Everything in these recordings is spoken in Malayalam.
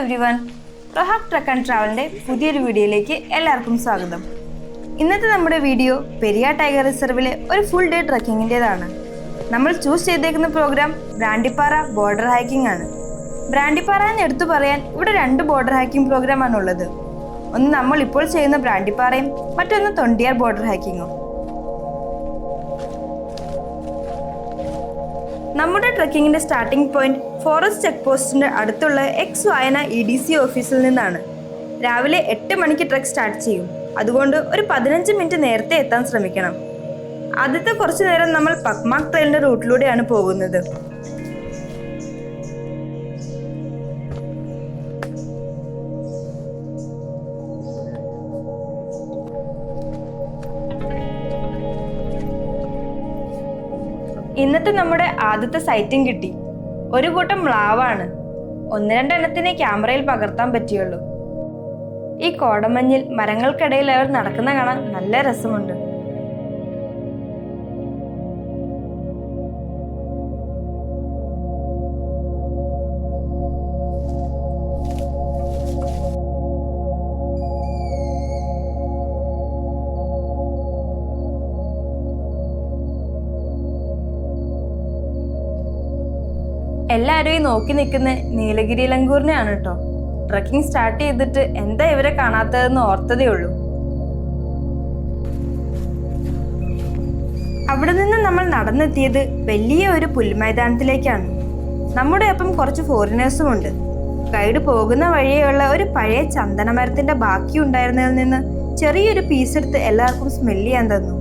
എവ്രിവൺ, റഹാബ് ട്രക്ക് ആൻഡ് ട്രാവലിൻ്റെ പുതിയൊരു വീഡിയോയിലേക്ക് എല്ലാവർക്കും സ്വാഗതം. ഇന്നത്തെ നമ്മുടെ വീഡിയോ പെരിയാർ ടൈഗർ റിസർവിലെ ഒരു ഫുൾ ഡേ ട്രക്കിങ്ങിൻ്റെതാണ്. നമ്മൾ ചൂസ് ചെയ്തേക്കുന്ന പ്രോഗ്രാം ബ്രാൻഡിപ്പാറ ബോർഡർ ഹൈക്കിംഗ് ആണ്. ബ്രാൻഡിപ്പാറ എന്ന് എടുത്തു പറയാൻ ഇവിടെ 2 ബോർഡർ ഹൈക്കിംഗ് പ്രോഗ്രാമാണുള്ളത്. ഒന്ന് നമ്മൾ ഇപ്പോൾ ചെയ്യുന്ന ബ്രാൻഡിപ്പാറയും മറ്റൊന്ന് തൊണ്ടിയാർ ബോർഡർ ഹൈക്കിങ്ങും. നമ്മുടെ ട്രക്കിങ്ങിൻ്റെ സ്റ്റാർട്ടിംഗ് പോയിന്റ് ഫോറസ്റ്റ് ചെക്ക് പോസ്റ്റിൻ്റെ അടുത്തുള്ള എക്സ് വായന EDC ഓഫീസിൽ നിന്നാണ്. രാവിലെ 8 മണിക്ക് ട്രക്ക് സ്റ്റാർട്ട് ചെയ്യും. അതുകൊണ്ട് ഒരു 15 മിനിറ്റ് നേരത്തെ എത്താൻ ശ്രമിക്കണം. ആദ്യത്തെ കുറച്ചു നേരം നമ്മൾ പക്മാക് ട്രെയിലിൻ്റെ റൂട്ടിലൂടെയാണ് പോകുന്നത്. ഇന്നത്തെ നമ്മുടെ ആദ്യത്തെ സൈറ്റിംഗ് കിട്ടി. ഒരു കൂട്ടം മ്ലാവാണ്. 1-2 എണ്ണത്തിനെ ക്യാമറയിൽ പകർത്താൻ പറ്റിയുള്ളൂ. ഈ കോടമഞ്ഞിൽ മരങ്ങൾക്കിടയിൽ അവർ നടക്കുന്ന കാണാൻ നല്ല രസമുണ്ട്. എല്ലാവരും ഈ നോക്കി നിൽക്കുന്ന നീലഗിരി ലങ്കൂറിനെയാണ് കേട്ടോ. ട്രക്കിംഗ് സ്റ്റാർട്ട് ചെയ്തിട്ട് എന്താ ഇവരെ കാണാത്തതെന്ന് ഓർത്തതേ ഉള്ളൂ. അവിടെ നിന്ന് നമ്മൾ നടന്നെത്തിയത് വലിയ ഒരു പുൽമൈതാനത്തിലേക്കാണ്. നമ്മുടെ ഒപ്പം കുറച്ച് ഫോറിനേഴ്സും ഉണ്ട്. ഗൈഡ് പോകുന്ന വഴിയുള്ള ഒരു പഴയ ചന്ദനമരത്തിന്റെ ബാക്കി ഉണ്ടായിരുന്നതിൽ നിന്ന് ചെറിയൊരു പീസ് എടുത്ത് എല്ലാവർക്കും സ്മെല്ല് ചെയ്യാൻ തന്നു.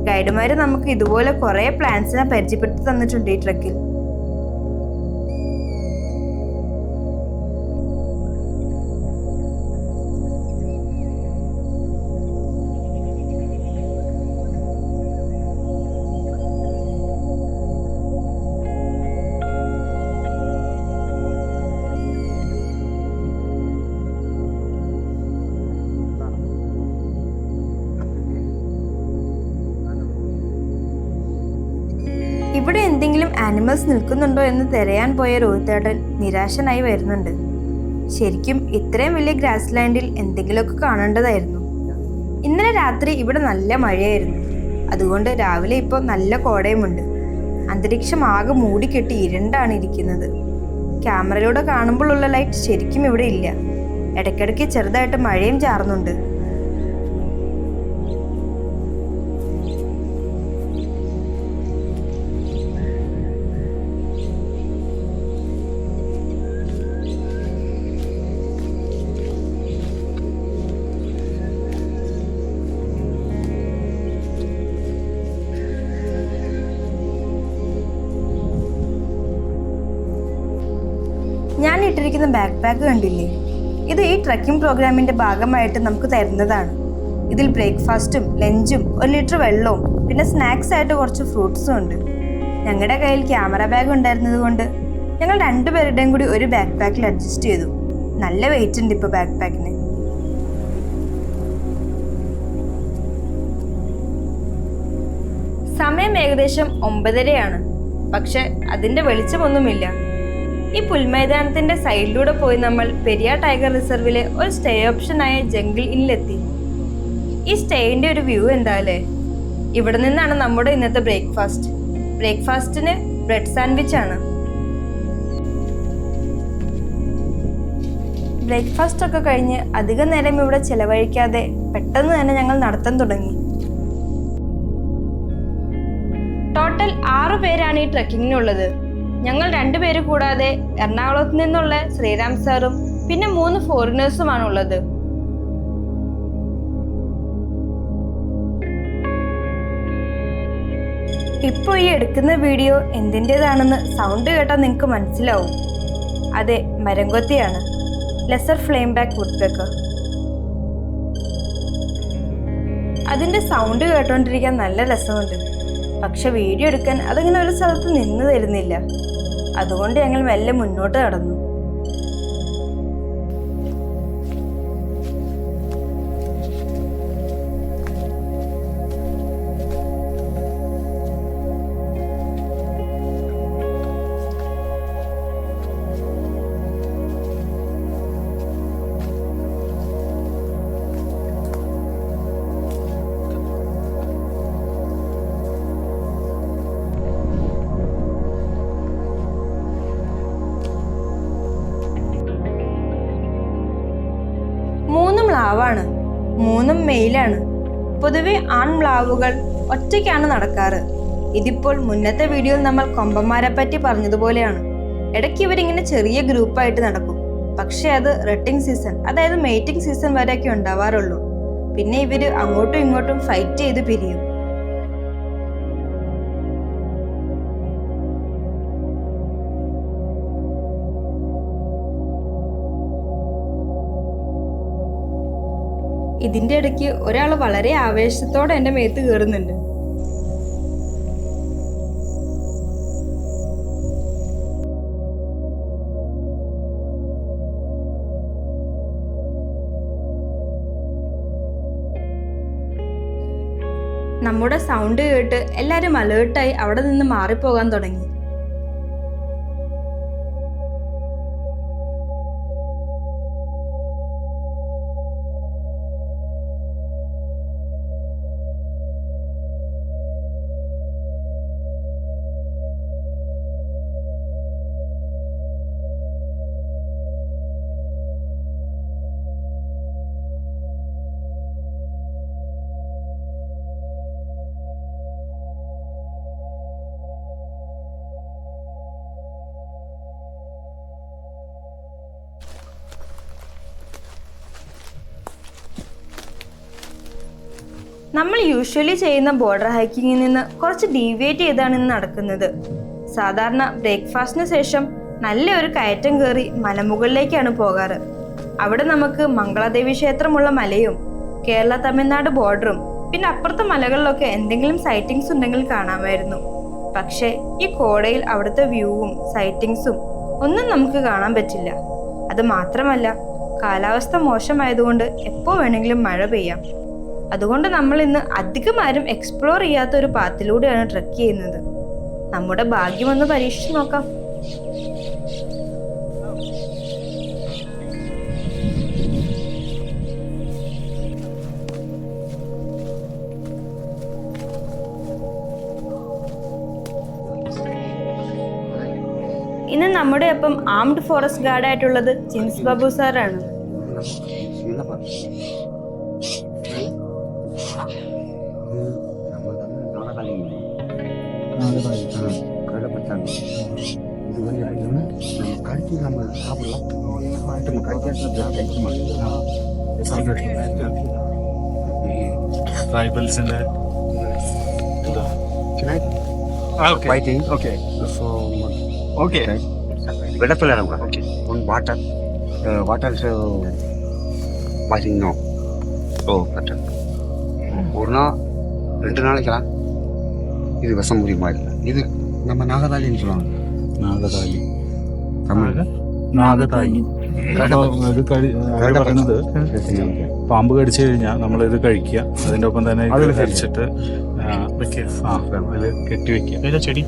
ഗൈഡുമാര് നമുക്ക് ഇതുപോലെ കുറേ പ്ലാന്റ്സിനെ പരിചയപ്പെടുത്തി തന്നിട്ടുണ്ട് ഈ ട്രക്കിൽ. ഇവിടെ എന്തെങ്കിലും ആനിമൽസ് നിൽക്കുന്നുണ്ടോ എന്ന് തിരയാൻ പോയ രോഹിതേട്ടൻ നിരാശനായി വരുന്നുണ്ട്. ശരിക്കും ഇത്രയും വലിയ ഗ്രാസ് ലാൻഡിൽ എന്തെങ്കിലുമൊക്കെ കാണേണ്ടതായിരുന്നു. ഇന്നലെ രാത്രി ഇവിടെ നല്ല മഴയായിരുന്നു. അതുകൊണ്ട് രാവിലെ ഇപ്പോൾ നല്ല കോടയുമുണ്ട്. അന്തരീക്ഷം ആകെ മൂടിക്കെട്ടി ഇരുണ്ടാണ് ഇരിക്കുന്നത്. ക്യാമറയിലൂടെ കാണുമ്പോഴുള്ള ലൈറ്റ് ശരിക്കും ഇവിടെ ഇല്ല. ഇടയ്ക്കിടയ്ക്ക് ചെറുതായിട്ട് മഴയും ചാറുന്നുണ്ട്. ഞാൻ ഇട്ടിരിക്കുന്ന ബാക്ക് പാക്ക് കണ്ടില്ലേ? ഇത് ഈ ട്രക്കിംഗ് പ്രോഗ്രാമിൻ്റെ ഭാഗമായിട്ട് നമുക്ക് തരുന്നതാണ്. ഇതിൽ ബ്രേക്ക്ഫാസ്റ്റും ലഞ്ചും 1 ലിറ്റർ വെള്ളവും പിന്നെ സ്നാക്സ് ആയിട്ട് കുറച്ച് ഫ്രൂട്ട്സും ഉണ്ട്. ഞങ്ങളുടെ കയ്യിൽ ക്യാമറ ബാഗ് ഉണ്ടായിരുന്നത് കൊണ്ട് ഞങ്ങൾ 2 പേരുടെയും കൂടി ഒരു ബാക്ക് പാക്കിൽ അഡ്ജസ്റ്റ് ചെയ്തു. നല്ല വെയിറ്റ് ഉണ്ട് ഇപ്പോൾ ബാക്ക് പാക്കിന്. സമയം ഏകദേശം 9:30 പക്ഷെ അതിൻ്റെ വെളിച്ചമൊന്നുമില്ല. ഈ പുൽമൈതാനത്തിന്റെ സൈഡിലൂടെ പോയി നമ്മൾ പെരിയാർ ടൈഗർ റിസർവിലെ ഒരു സ്റ്റേ ഓപ്ഷനായ ജംഗിൾ ഇന്നിലെത്തി. ഈ സ്റ്റേയിന്റെ ഒരു വ്യൂ എന്താ അല്ലേ? ഇവിടെ നിന്നാണ് നമ്മുടെ ഇന്നത്തെ ബ്രേക്ക്ഫാസ്റ്റിന് ബ്രെഡ് സാൻഡ്വിച്ച് ആണ്. ബ്രേക്ക്ഫാസ്റ്റ് ഒക്കെ കഴിഞ്ഞ് അധികം നേരം ഇവിടെ ചെലവഴിക്കാതെ പെട്ടെന്ന് തന്നെ ഞങ്ങൾ നടത്താൻ തുടങ്ങി. ടോട്ടൽ 6 പേരാണ് ഈ ട്രക്കിങ്ങിനുള്ളത്. ഞങ്ങൾ 2 പേര് കൂടാതെ എറണാകുളത്ത് നിന്നുള്ള ശ്രീരാം സാറും പിന്നെ 3 ഫോറിനേഴ്സുമാണുള്ളത്. ഇപ്പോൾ ഈ എടുക്കുന്ന വീഡിയോ എന്തിൻ്റെതാണെന്ന് സൗണ്ട് കേട്ടാൽ നിങ്ങൾക്ക് മനസ്സിലാവും. അതെ, മരംകൊത്തിയാണ്, ലെസർ ഫ്ലെയിം ബാക്ക് വുഡ്പെക്കർ. അതിൻ്റെ സൗണ്ട് കേട്ടോണ്ടിരിക്കാൻ നല്ല രസമുണ്ട്. പക്ഷെ വീഡിയോ എടുക്കാൻ അതിങ്ങനെ ഒരു സ്ഥലത്ത് നിന്ന് തരുന്നില്ല. അതുകൊണ്ട് ഞങ്ങൾ മെല്ലെ മുന്നോട്ട് നടന്നു. മ്ലാവാണ്. 3 മെയിലാണ്. പൊതുവെ ആൺമ്ലാവുകൾ ഒറ്റയ്ക്കാണ് നടക്കാറ്. ഇതിപ്പോൾ മുന്നത്തെ വീഡിയോയിൽ നമ്മൾ കൊമ്പന്മാരെ പറ്റി പറഞ്ഞതുപോലെയാണ്. ഇടയ്ക്ക് ഇവരിങ്ങനെ ചെറിയ ഗ്രൂപ്പായിട്ട് നടക്കും. പക്ഷെ അത് റെട്ടിംഗ് സീസൺ, അതായത് മേറ്റിംഗ് സീസൺ വരെയൊക്കെ ഉണ്ടാവാറുള്ളൂ. പിന്നെ ഇവര് അങ്ങോട്ടും ഇങ്ങോട്ടും ഫൈറ്റ് ചെയ്ത് പിരിയും. ഇതിന്റെ ഇടയ്ക്ക് ഒരാൾ വളരെ ആവേശത്തോടെ എൻ്റെ മേത്ത് കയറുന്നുണ്ട്. നമ്മുടെ സൗണ്ട് കേട്ട് എല്ലാവരും അലേർട്ടായി അവിടെ നിന്ന് മാറിപ്പോകാൻ തുടങ്ങി. നമ്മൾ യൂഷ്വലി ചെയ്യുന്ന ബോർഡർ ഹൈക്കിങ്ങിൽ നിന്ന് കുറച്ച് ഡീവിയേറ്റ് ചെയ്താണ് ഇന്ന് നടക്കുന്നത്. സാധാരണ ബ്രേക്ക്ഫാസ്റ്റിന് ശേഷം നല്ലൊരു കയറ്റം കയറി മലമുകളിലേക്കാണ് പോകാറ്. അവിടെ നമുക്ക് മംഗളാദേവി ക്ഷേത്രമുള്ള മലയും കേരള തമിഴ്നാട് ബോർഡറും പിന്നെ അപ്പുറത്തെ മലകളിലൊക്കെ എന്തെങ്കിലും സൈറ്റിങ്സ് ഉണ്ടെങ്കിൽ കാണാമായിരുന്നു. പക്ഷേ ഈ കോടയിൽ അവിടുത്തെ വ്യൂവും സൈറ്റിങ്സും ഒന്നും നമുക്ക് കാണാൻ പറ്റില്ല. അത് മാത്രമല്ല, കാലാവസ്ഥ മോശമായതുകൊണ്ട് എപ്പോൾ വേണമെങ്കിലും മഴ പെയ്യാം. അതുകൊണ്ട് നമ്മൾ ഇന്ന് അധികം ആരും എക്സ്പ്ലോർ ചെയ്യാത്ത ഒരു പാത്തിലൂടെയാണ് ട്രെക്ക് ചെയ്യുന്നത്. നമ്മുടെ ഭാഗ്യമൊന്ന് പരീക്ഷിച്ചു നോക്കാം. ഇന്ന് നമ്മുടെ ഒപ്പം ആംഡ് ഫോറസ്റ്റ് ഗാർഡായിട്ടുള്ളത് ചിൻസ് ബാബു സാറാണ്. ട്രൈബൽസിന്റെ വെള്ളപ്പിള്ളാണ് വാട്ടർ വാട്ടർ வாஷிங் நோ ஓ கரெக்டாக ஒரு நாள் 2 நாளைக்கலாம் இது விஷமுறி மாதிரி. இது நம்ம நாகதாலின்னு சொல்லுவாங்க. നാഗതാലി தமிழ் നാഗതാലി ഇത് പറയുന്നത് പാമ്പ് കടിച്ചു കഴിഞ്ഞാൽ നമ്മളിത് കഴിക്കുക, അതിൻ്റെ ഒപ്പം തന്നെ ഇത് കഴിച്ചിട്ട് അതിൽ കെട്ടി വെക്കുക. ചെടി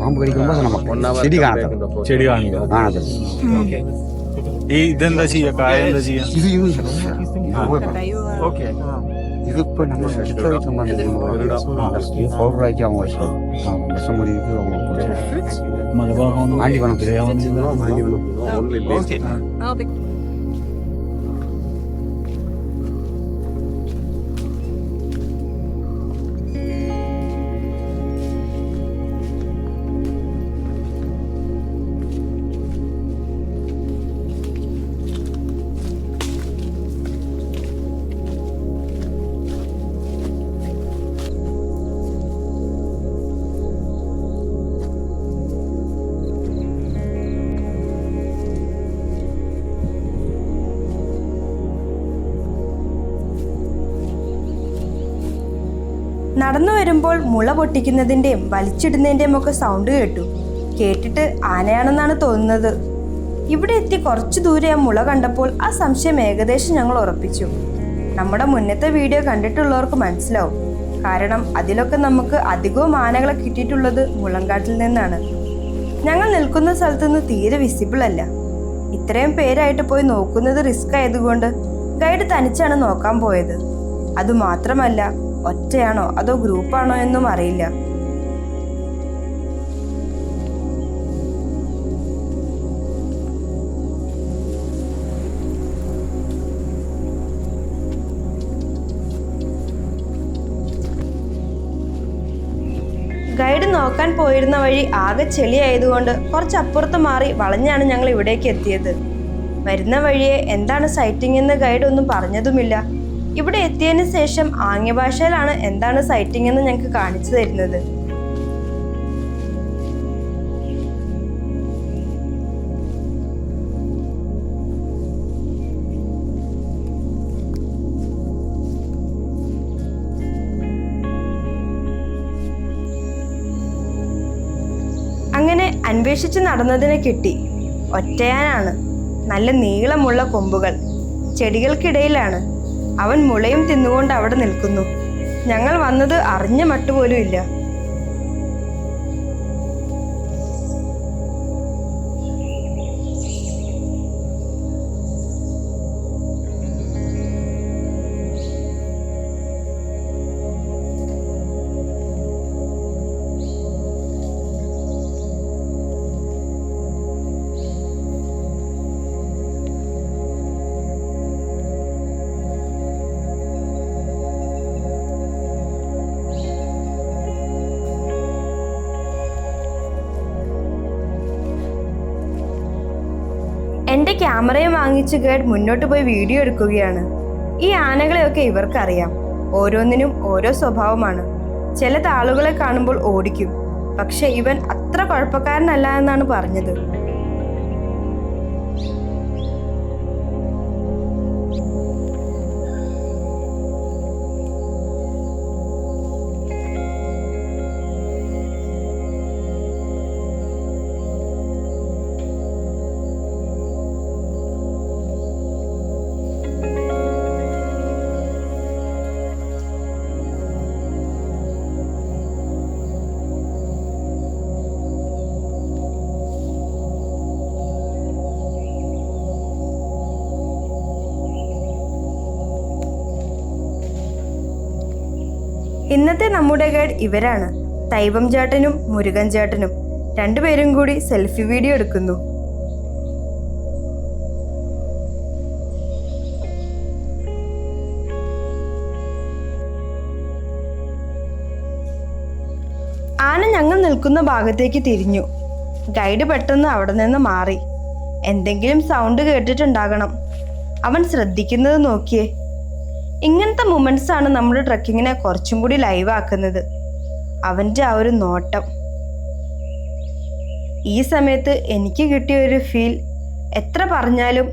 பாம்பு கடிக்கும்போது நம்ம செடி காணது ചെടി കാണില്ല. ഈ ഇതെന്താ ചെയ്യാ, കായ എന്താ ചെയ്യാ? இது இப்போ நம்ம எடுத்து வைக்க மாட்டேங்குது. பவுடர் ஆக்கி அவங்க வச்சோம் விஷமுறிவுக்கு அவங்க ஆண்டி பணம் നടന്നു വരുമ്പോൾ മുള പൊട്ടിക്കുന്നതിൻ്റെയും വലിച്ചിടുന്നതിൻ്റെയും ഒക്കെ സൗണ്ട് കേട്ടിട്ട് ആനയാണെന്നാണ് തോന്നുന്നത്. ഇവിടെ എത്തി കുറച്ചു ദൂരെ ആ മുള കണ്ടപ്പോൾ ആ സംശയം ഏകദേശം ഞങ്ങൾ ഉറപ്പിച്ചു. നമ്മുടെ മുന്നത്തെ വീഡിയോ കണ്ടിട്ടുള്ളവർക്ക് മനസ്സിലാവും. കാരണം അതിലൊക്കെ നമുക്ക് അധികവും ആനകളെ കിട്ടിയിട്ടുള്ളത് മുളങ്കാട്ടിൽ നിന്നാണ്. ഞങ്ങൾ നിൽക്കുന്ന സ്ഥലത്ത് നിന്ന് തീരെ വിസിബിൾ അല്ല. ഇത്രയും പേരായിട്ട് പോയി നോക്കുന്നത് റിസ്ക് ആയതുകൊണ്ട് ഗൈഡ് തനിച്ചാണ് നോക്കാൻ പോയത്. അതുമാത്രമല്ല, ഒറ്റയാണോ അതോ ഗ്രൂപ്പാണോ എന്നും അറിയില്ല. നോക്കാൻ പോയിരുന്ന വഴി ആകെ ചെളിയായതുകൊണ്ട് കുറച്ചപ്പുറത്ത് മാറി വളഞ്ഞാണ് ഞങ്ങൾ ഇവിടേക്ക് എത്തിയത്. വരുന്ന വഴിയെ എന്താണ് സൈറ്റിംഗ് എന്ന് ഗൈഡ് ഒന്നും പറഞ്ഞതുമില്ല. ഇവിടെ എത്തിയതിന് ശേഷം ആംഗ്യഭാഷയിലാണ് എന്താണ് സൈറ്റിംഗ് എന്ന് ഞങ്ങൾക്ക് കാണിച്ചു തരുന്നത്. അങ്ങനെ അന്വേഷിച്ച് നടന്നതിനെ കിട്ടി. ഒറ്റയാനാണ്. നല്ല നീളമുള്ള കൊമ്പുകൾ. ചെടികൾക്കിടയിലാണ്. അവൻ മുളയും തിന്നുകൊണ്ട് അവിടെ നിൽക്കുന്നു. ഞങ്ങൾ വന്നത് അറിഞ്ഞ മട്ടുപോലും ഇല്ല. എൻ്റെ ക്യാമറയും വാങ്ങിച്ച് ഗൈഡ് മുന്നോട്ട് പോയി വീഡിയോ എടുക്കുകയാണ്. ഈ ആനകളെയൊക്കെ ഇവർക്കറിയാം. ഓരോന്നിനും ഓരോ സ്വഭാവമാണ്. ചില ആളുകളെ കാണുമ്പോൾ ഓടിക്കും. പക്ഷെ ഇവൻ അത്ര കുഴപ്പക്കാരനല്ല എന്നാണ് പറഞ്ഞത്. ഇന്നത്തെ നമ്മുടെ ഗൈഡ് ഇവരാണ്. തൈവം ചേട്ടനും മുരുകൻ ചേട്ടനും. രണ്ടുപേരും കൂടി സെൽഫി വീഡിയോ എടുക്കുന്നു. ആന ഞങ്ങൾ നിൽക്കുന്ന ഭാഗത്തേക്ക് തിരിഞ്ഞു. ഗൈഡ് പെട്ടെന്ന് അവിടെ നിന്ന് മാറി. എന്തെങ്കിലും സൗണ്ട് കേട്ടിട്ടുണ്ടാകണം. അവൻ ശ്രദ്ധിക്കുന്നത് നോക്കിയേ. ഇങ്ങനത്തെ മൊമെന്റ്സ് ആണ് നമ്മുടെ ട്രക്കിങ്ങിനെ കുറച്ചും കൂടി ലൈവ് ആക്കുന്നത്. അവൻ്റെ ആ ഒരു നോട്ടം. ഈ സമയത്ത് എനിക്ക് കിട്ടിയ ഒരു ഫീൽ എത്ര പറഞ്ഞാലും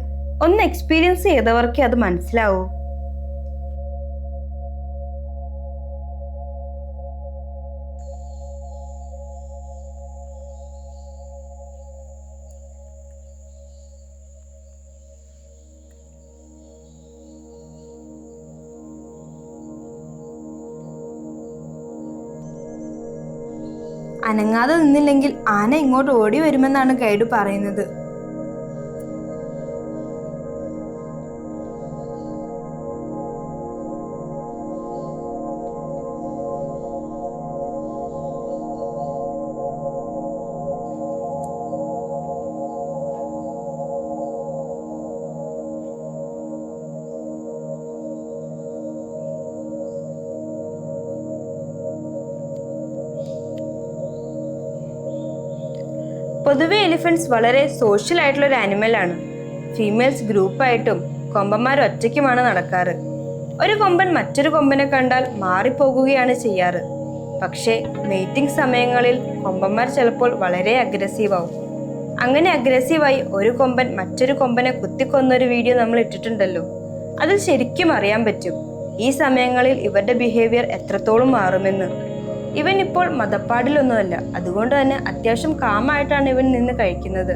ഒന്ന് എക്സ്പീരിയൻസ് ചെയ്തവർക്കേ അത് മനസ്സിലാവൂ. അനങ്ങാതെ നിന്നില്ലെങ്കിൽ ആന ഇങ്ങോട്ട് ഓടി വരുമെന്നാണ് ഗൈഡ് പറയുന്നത്. പൊതുവെ എലിഫൻറ്റ്സ് വളരെ സോഷ്യൽ ആയിട്ടുള്ള ഒരു ആനിമലാണ്. ഫീമെയിൽസ് ഗ്രൂപ്പായിട്ടും കൊമ്പന്മാർ ഒറ്റയ്ക്കുമാണ് നടക്കാറ്. ഒരു കൊമ്പൻ മറ്റൊരു കൊമ്പനെ കണ്ടാൽ മാറിപ്പോകുകയാണ് ചെയ്യാറ്. പക്ഷേ മീറ്റിംഗ് സമയങ്ങളിൽ കൊമ്പന്മാർ ചിലപ്പോൾ വളരെ അഗ്രസീവാവും. അങ്ങനെ അഗ്രസീവായി ഒരു കൊമ്പൻ മറ്റൊരു കൊമ്പനെ കുത്തിക്കൊന്നൊരു വീഡിയോ നമ്മൾ ഇട്ടിട്ടുണ്ടല്ലോ. അതിൽ ശരിക്കും അറിയാൻ പറ്റും ഈ സമയങ്ങളിൽ ഇവരുടെ ബിഹേവിയർ എത്രത്തോളം മാറുമെന്ന്. ഇവൻ ഇപ്പോൾ മതപ്പാടിലൊന്നുമല്ല. അതുകൊണ്ട് തന്നെ അത്യാവശ്യം കാമായിട്ടാണ് ഇവൻ നിന്ന് കഴിക്കുന്നത്.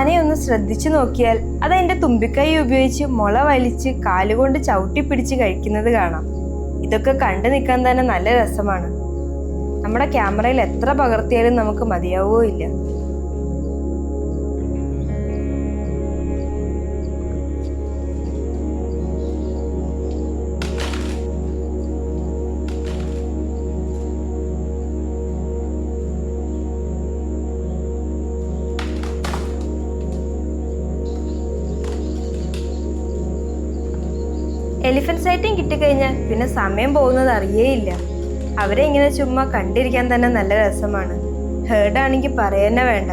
ആനയെ ഒന്ന് ശ്രദ്ധിച്ചു നോക്കിയാൽ അത് അതിന്റെ തുമ്പിക്കൈ ഉപയോഗിച്ച് മുള വലിച്ച് കാലുകൊണ്ട് ചവിട്ടിപ്പിടിച്ച് കഴിക്കുന്നത് കാണാം. ഇതൊക്കെ കണ്ടു നിൽക്കാൻ തന്നെ നല്ല രസമാണ്. നമ്മുടെ ക്യാമറയിൽ എത്ര പകർത്തിയാലും നമുക്ക് മതിയാവോ ഇല്ല. എലിഫന്റ് സൈറ്റിംഗ് കിട്ടിക്കഴിഞ്ഞാൽ പിന്നെ സമയം പോകുന്നത് അറിയേയില്ല. അവരെ ഇങ്ങനെ ചുമ്മാ കണ്ടിരിക്കാൻ തന്നെ നല്ല രസമാണ്. ഹേർഡാണെങ്കിൽ പറയാനേ വേണ്ട.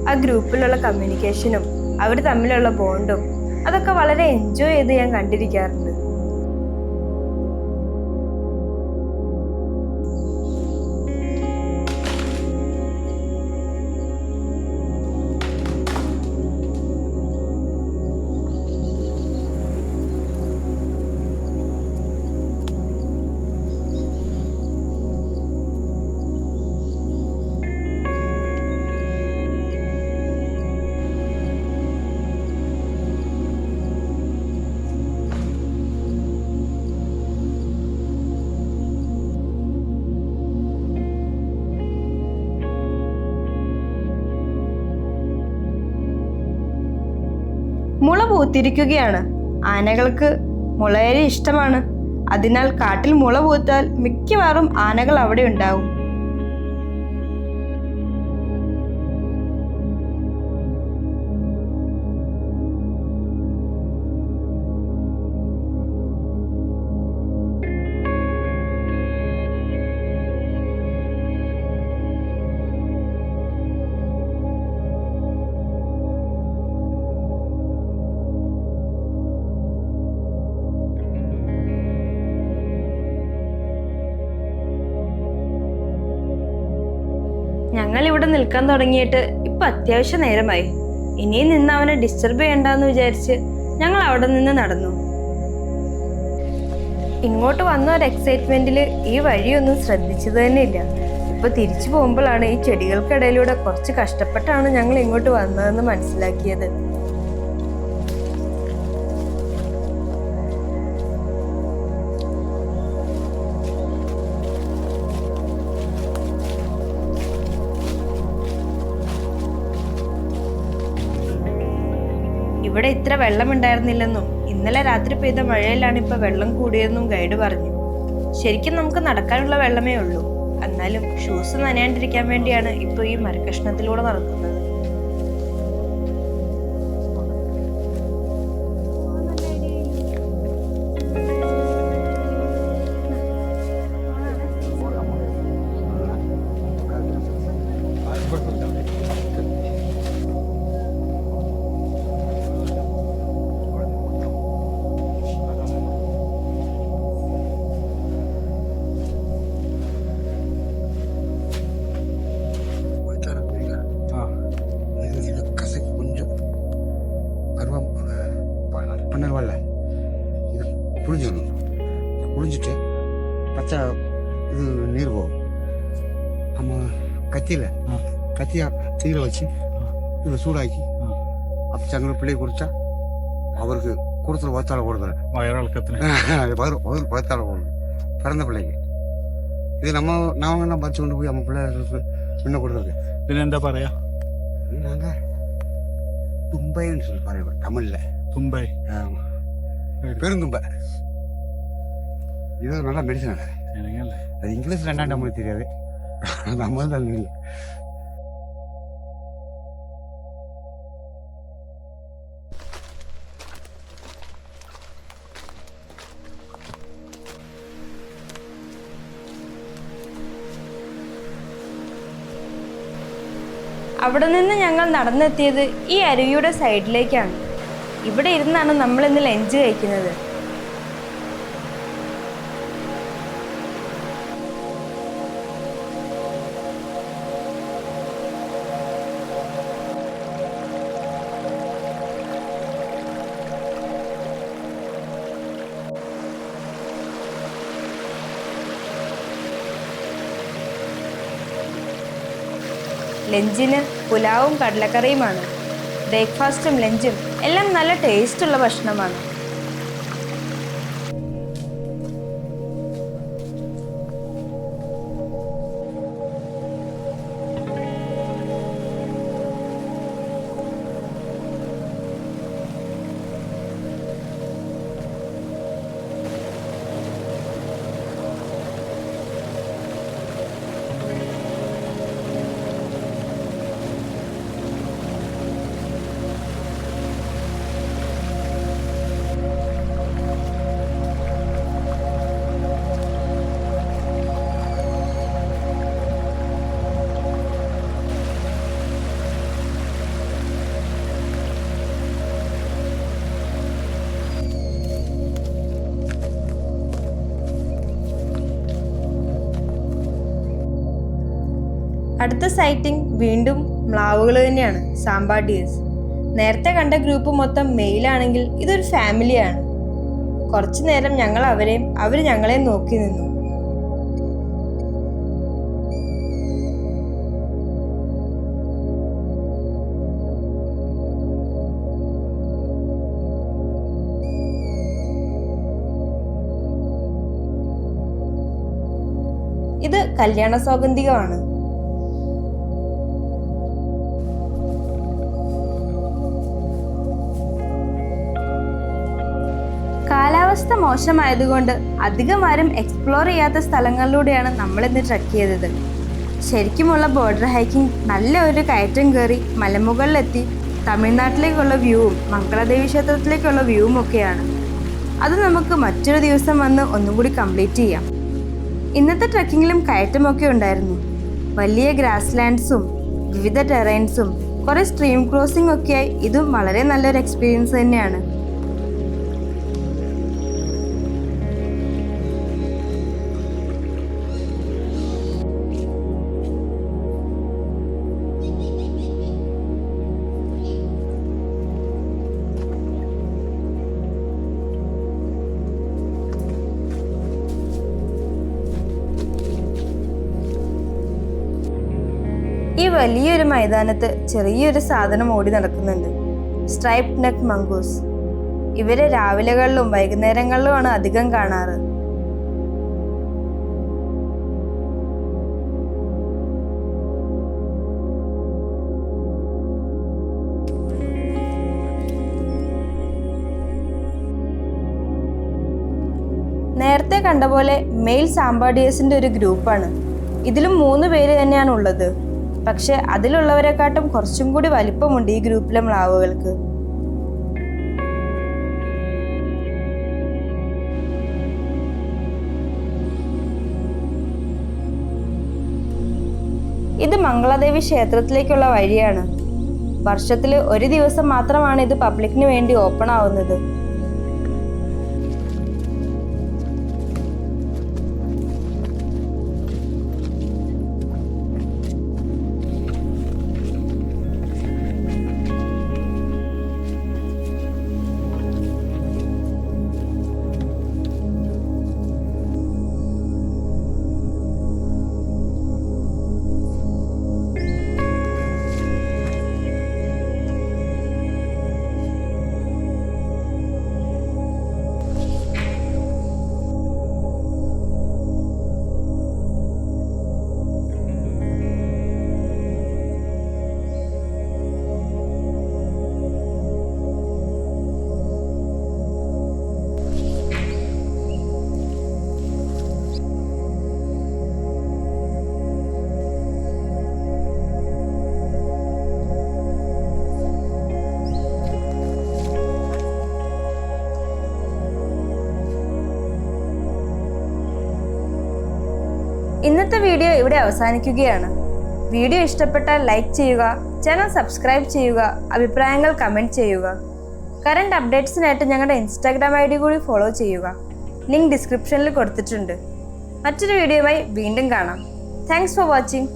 ആ ഗ്രൂപ്പിലുള്ള കമ്മ്യൂണിക്കേഷനും അവർ തമ്മിലുള്ള ബോണ്ടും അതൊക്കെ വളരെ എൻജോയ് ചെയ്ത് ഞാൻ കണ്ടിരിക്കാറുണ്ട്. മുള പൂത്തിരിക്കുകയാണ്. ആനകൾക്ക് മുളയേരി ഇഷ്ടമാണ്. അതിനാൽ കാട്ടിൽ മുള പൂത്താൽ മിക്കവാറും ആനകൾ അവിടെ ഉണ്ടാവും. ഞങ്ങൾ ഇവിടെ നിൽക്കാൻ തുടങ്ങിയിട്ട് ഇപ്പൊ അത്യാവശ്യം നേരമായി. ഇനിയും നിന്ന് അവനെ ഡിസ്റ്റർബ് ചെയ്യണ്ടെന്ന് വിചാരിച്ച് ഞങ്ങൾ അവിടെ നിന്ന് നടന്നു. ഇങ്ങോട്ട് വന്ന ഒരു എക്സൈറ്റ്മെന്റിൽ ഈ വഴിയൊന്നും ശ്രദ്ധിച്ചത് തന്നെ ഇല്ല. ഇപ്പൊ തിരിച്ചു പോകുമ്പോഴാണ് ഈ ചെടികൾക്കിടയിലൂടെ കുറച്ച് കഷ്ടപ്പെട്ടാണ് ഞങ്ങൾ ഇങ്ങോട്ട് വന്നതെന്ന് മനസ്സിലാക്കിയത്. ഇവിടെ ഇത്ര വെള്ളമുണ്ടായിരുന്നില്ലെന്നും ഇന്നലെ രാത്രി പെയ്ത മഴയിലാണ് ഇപ്പൊ വെള്ളം കൂടിയതെന്നും ഗൈഡ് പറഞ്ഞു. ശരിക്കും നമുക്ക് നടക്കാനുള്ള വെള്ളമേ ഉള്ളൂ. എന്നാലും ഷൂസ് നനയാണ്ടിരിക്കാൻ വേണ്ടിയാണ് ഇപ്പൊ ഈ മരക്കഷ്ണത്തിലൂടെ നടക്കുന്നത്. புழிஞ்சிட்டு பச்சை இது நீர் போகும். நம்ம கத்தியை தீயில வச்சு இதில் சூடாக்கி அப்போ சங்கர பிள்ளையை குடித்தா அவருக்கு கொடுத்துரு வத்தால கொடுக்குற வத்தால கொடுக்குற பிறந்த பிள்ளைக்கு. இது நாம என்ன பறிச்சு கொண்டு போய் நம்ம பிள்ளைகளுக்கு முன்ன கொடுக்குறது. പിന്നെ എന്താ പറയാ? நாங்கள் தும்பைன்னு சொல்லி பாருங்க தமிழில். തുമ്പൈ, பெருந்தும்பை. இது நல்லா மெடிசன். அது இங்கிலீஷ் ரெண்டாம் நம்மளுக்கு தெரியாது. நம்ம தான் இல்லை. അവിടെ നിന്ന് ഞങ്ങൾ നടന്നെത്തിയത് ഈ അരുവിയുടെ സൈഡിലേക്കാണ്. ഇവിടെ ഇരുന്നാണ് നമ്മൾ ഇന്ന് ലഞ്ച് കഴിക്കുന്നത്. ലഞ്ചിന് പുലാവും കടലക്കറിയുമാണ്. ബ്രേക്ക്ഫാസ്റ്റും ലഞ്ചും എല്ലാം നല്ല ടേസ്റ്റുള്ള ഭക്ഷണമാണ്. അടുത്ത സൈറ്റിംഗ് വീണ്ടും മ്ലാവുകൾ തന്നെയാണ്, സാമ്പാ ഡിയേഴ്സ്. നേരത്തെ കണ്ട ഗ്രൂപ്പ് മൊത്തം മെയിലാണെങ്കിൽ ഇതൊരു ഫാമിലിയാണ്. കുറച്ചു നേരം ഞങ്ങൾ അവരെയും അവർ ഞങ്ങളെയും നോക്കി നിന്നു. ഇത് കല്യാണ സൗഗന്ധികമാണ്. കാലാവസ്ഥ മോശമായതുകൊണ്ട് അധികം ആരും എക്സ്പ്ലോർ ചെയ്യാത്ത സ്ഥലങ്ങളിലൂടെയാണ് നമ്മളിന്ന് ട്രക്ക് ചെയ്തത്. ശരിക്കുമുള്ള ബോർഡർ ഹൈക്കിംഗ് നല്ല ഒരു കയറ്റം കയറി മലമുകളിലെത്തി തമിഴ്നാട്ടിലേക്കുള്ള വ്യൂവും മംഗളദേവി ക്ഷേത്രത്തിലേക്കുള്ള വ്യൂവും ഒക്കെയാണ്. അത് നമുക്ക് മറ്റൊരു ദിവസം വന്ന് ഒന്നും കൂടി കംപ്ലീറ്റ് ചെയ്യാം. ഇന്നത്തെ ട്രക്കിങ്ങിലും കയറ്റമൊക്കെ ഉണ്ടായിരുന്നു. വലിയ ഗ്രാസ് ലാൻഡ്സും വിവിധ ടെറൈൻസും കുറേ സ്ട്രീം ക്രോസിംഗ് ഒക്കെയായി ഇതും വളരെ നല്ലൊരു എക്സ്പീരിയൻസ് തന്നെയാണ്. ഈ വലിയൊരു മൈതാനത്ത് ചെറിയൊരു സാധനം ഓടി നടക്കുന്നുണ്ട്, സ്ട്രൈപ്ഡ് നെക്ക് മംഗൂസ്. ഇവരെ രാവിലെകളിലും വൈകുന്നേരങ്ങളിലുമാണ് അധികം കാണാറ്. നേരത്തെ കണ്ട പോലെ മെയിൽ സാമ്പാഡിയേഴ്സിന്റെ ഒരു ഗ്രൂപ്പാണ്. ഇതിലും 3 പേര് തന്നെയാണ് ഉള്ളത്. പക്ഷെ അതിലുള്ളവരെക്കാട്ടും കുറച്ചും കൂടി വലിപ്പമുണ്ട് ഈ ഗ്രൂപ്പിലെ മ്ലാവുകൾക്ക്. ഇത് മംഗളദേവി ക്ഷേത്രത്തിലേക്കുള്ള വഴിയാണ്. വർഷത്തിൽ ഒരു ദിവസം മാത്രമാണ് ഇത് പബ്ലിക്കിന് വേണ്ടി ഓപ്പൺ ആവുന്നത്. ഇന്നത്തെ വീഡിയോ ഇവിടെ അവസാനിക്കുകയാണ്. വീഡിയോ ഇഷ്ടപ്പെട്ടാൽ ലൈക്ക് ചെയ്യുക, ചാനൽ സബ്സ്ക്രൈബ് ചെയ്യുക, അഭിപ്രായങ്ങൾ കമൻറ്റ് ചെയ്യുക. കറണ്ട് അപ്ഡേറ്റ്സിനായിട്ട് ഞങ്ങളുടെ ഇൻസ്റ്റാഗ്രാം ID കൂടി ഫോളോ ചെയ്യുക. ലിങ്ക് ഡിസ്ക്രിപ്ഷനിൽ കൊടുത്തിട്ടുണ്ട്. മറ്റൊരു വീഡിയോയുമായി വീണ്ടും കാണാം. Thanks for watching.